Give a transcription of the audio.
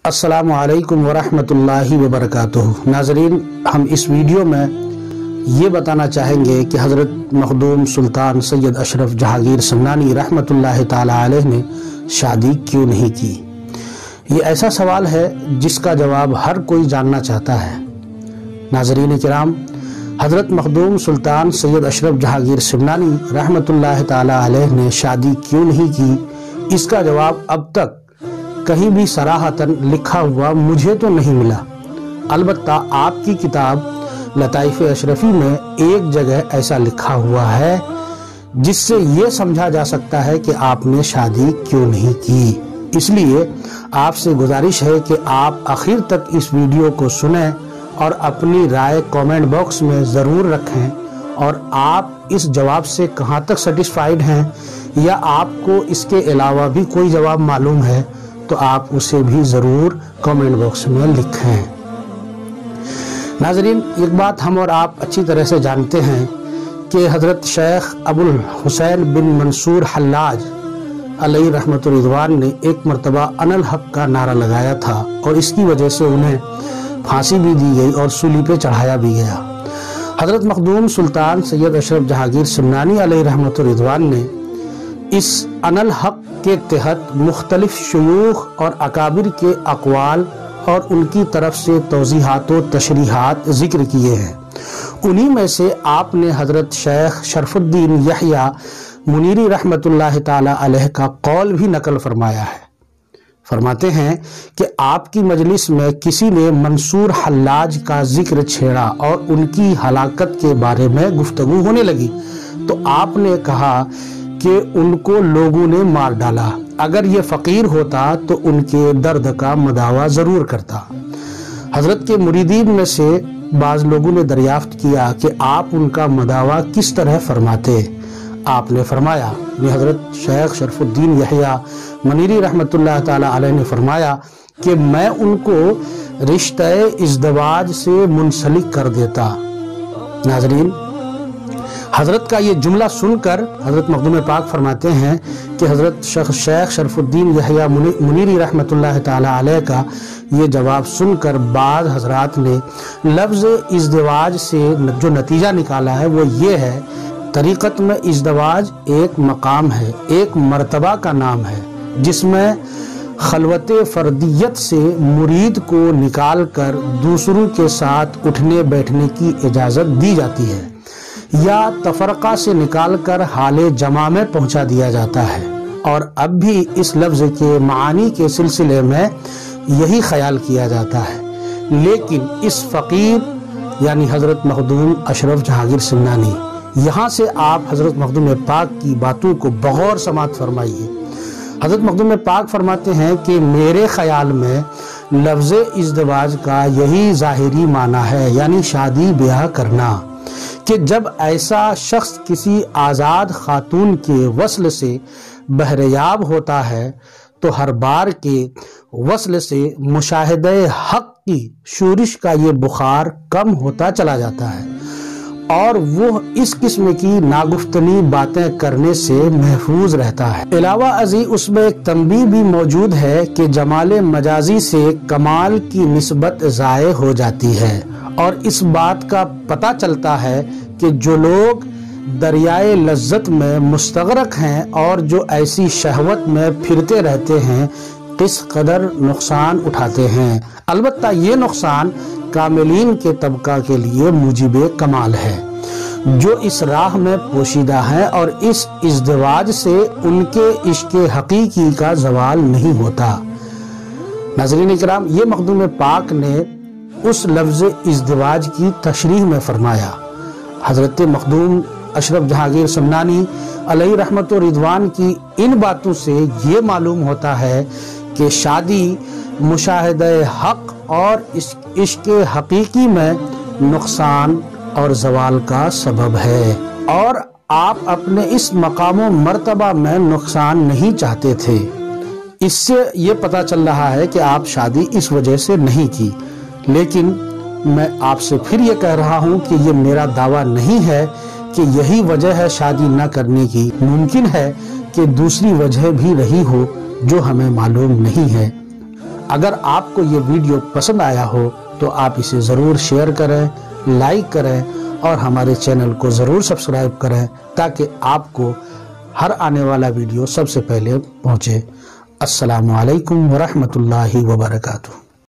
अस्सलामु अलैकुम वरहमतुल्लाहि वबरकातुहू। नाजरीन, हम इस वीडियो में ये बताना चाहेंगे कि हज़रत मखदूम सुल्तान सैयद अशरफ जहांगीर समनानी रहमतुल्लाहि ताला अलैह ने शादी क्यों नहीं की। ये ऐसा सवाल है जिसका जवाब हर कोई जानना चाहता है। नाजरीन किराम, हज़रत मखदूम सुल्तान सैयद अशरफ जहांगीर समनानी रहमतुल्लाहि ताला अलैह ने शादी क्यों नहीं की, इसका जवाब अब तक कहीं भी सराहतन लिखा हुआ मुझे तो नहीं मिला। अलबत्ता आपकी किताब लताइफ अशरफी में एक जगह ऐसा लिखा हुआ है जिससे ये समझा जा सकता है कि आपने शादी क्यों नहीं की। इसलिए आपसे गुजारिश है कि आप आखिर तक इस वीडियो को सुनें और अपनी राय कमेंट बॉक्स में ज़रूर रखें। और आप इस जवाब से कहाँ तक सेटिस्फाइड हैं या आपको इसके अलावा भी कोई जवाब मालूम है तो आप उसे भी ज़रूर कमेंट बॉक्स में लिखें। नाजरीन, एक बात हम और आप अच्छी तरह से जानते हैं कि हज़रत शेख अबुल हुसैन बिन मंसूर हल्लाज अलैहि रहमतुर रिज़वान ने एक मरतबा अनल हक का नारा लगाया था और इसकी वजह से उन्हें फांसी भी दी गई और सूली पे चढ़ाया भी गया। हज़रत मखदूम सुल्तान सैयद अशरफ जहांगीर समनानी अलैहि रहमतुर रिज़वान ने इस अनल हक के तहत मुख्तलिफ शयूख और अकाबिर के अक़वाल और उनकी तरफ से तौज़ीहात व तशरीहात ज़िक्र किए हैं। उन्हीं में से आपने हज़रत शेख शरफुद्दीन यहया मुनीरी रहमतुल्लाहि ताला अलैह का कौल भी नकल फरमाया है। फरमाते हैं कि आपकी मजलिस में किसी ने मंसूर हल्लाज का जिक्र छेड़ा और उनकी हलाकत के बारे में गुफ्तगू होने लगी तो आपने कहा कि उनको लोगों ने मार डाला। अगर ये फ़कीर होता तो उनके दर्द का मदावा ज़रूर करता। हज़रत के मुरीदीन में से बाज़ लोगों ने दरियाफ्त किया कि आप उनका मदावा किस तरह फरमाते। आपने फरमाया, हज़रत शेख शरफुद्दीन यहया मुनीरी रहमतुल्लाह ताला अलैह ने फरमाया कि मैं उनको रिश्ते इज़्दवाज से मुंसलिक कर देता। नाज़रीन, हज़रत का ये जुमला सुनकर हज़रत मखदूम पाक फरमाते हैं कि हज़रत शेख शरफुद्दीन यहया मुनीरी रहमतुल्लाह ताला अलैह का ये जवाब सुनकर बाज़ हज़रात ने लफ्ज़ इज़्दवाज से जो नतीजा निकाला है वो ये है, तरीक़त में इज़्दवाज एक मकाम है, एक मर्तबा का नाम है जिसमें खलवत फ़र्दियत से मुरीद को निकाल कर दूसरों के साथ उठने बैठने की इजाज़त दी जाती है या तफरका से निकालकर हाले जमा में पहुंचा दिया जाता है। और अब भी इस लफ्ज़ के मानी के सिलसिले में यही ख्याल किया जाता है। लेकिन इस फ़कीर यानी हज़रत मखदूम अशरफ जहांगीर समनानी, यहाँ से आप हज़रत मखदूम पाक की बातों को बगौर समात फरमाइए। हज़रत मखदूम पाक फरमाते हैं कि मेरे ख्याल में लफ्ज़ इज़्दवाज का यही ज़ाहिरी माना है यानी शादी ब्याह करना, कि जब ऐसा शख्स किसी आज़ाद खातून के वस्ल से बहरयाब होता है तो हर बार के वस्ल से मुशाहिदे हक की शोरिश का ये बुखार कम होता चला जाता है और वो इस किस्म की नागुफ्तनी बातें करने से महफूज रहता है। अलावा अजी उसमें एक तंबीह भी मौजूद है कि जमाल मजाजी से कमाल की निस्बत ज़ाये हो जाती है और इस बात का पता चलता है कि जो लोग दरियाए लज्जत में मुस्तगरक हैं और जो ऐसी शहवत में फिरते रहते हैं किस कदर नुकसान उठाते हैं। अलबत्ता ये नुकसान कामिलीन के तबका के लिए मुजिबे कमाल है जो इस राह में पोशीदा है और इस इज़्दवाज से उनके इश्क़ हकीकी का ज़वाल नहीं होता। नाज़रीन इकराम, ये मखदूम पाक ने उस लफ्ज़ इज़्दवाज की तशरीह में फरमाया। हज़रत मखदूम अशरफ जहांगीर समनानी अलैहि रहमतुर रिज़वान की इन बातों से ये मालूम होता है कि शादी मुशाहिदे हक और इश्क़ हकीकी में नुकसान और ज़वाल का सबब है और आप अपने इस मकाम व मर्तबा में नुकसान नहीं चाहते थे। इससे ये पता चल रहा है कि आप शादी इस वजह से नहीं की। लेकिन मैं आपसे फिर ये कह रहा हूँ कि ये मेरा दावा नहीं है कि यही वजह है शादी न करने की। मुमकिन है कि दूसरी वजह भी रही हो जो हमें मालूम नहीं है। اگر آپ کو یہ ویڈیو پسند آیا ہو تو آپ اسے ضرور شیئر کریں، لائک کریں اور ہمارے چینل کو ضرور سبسکرائب کریں تاکہ آپ کو ہر آنے والا ویڈیو سب سے پہلے پہنچے۔ السلام علیکم ورحمۃ اللہ وبرکاتہ۔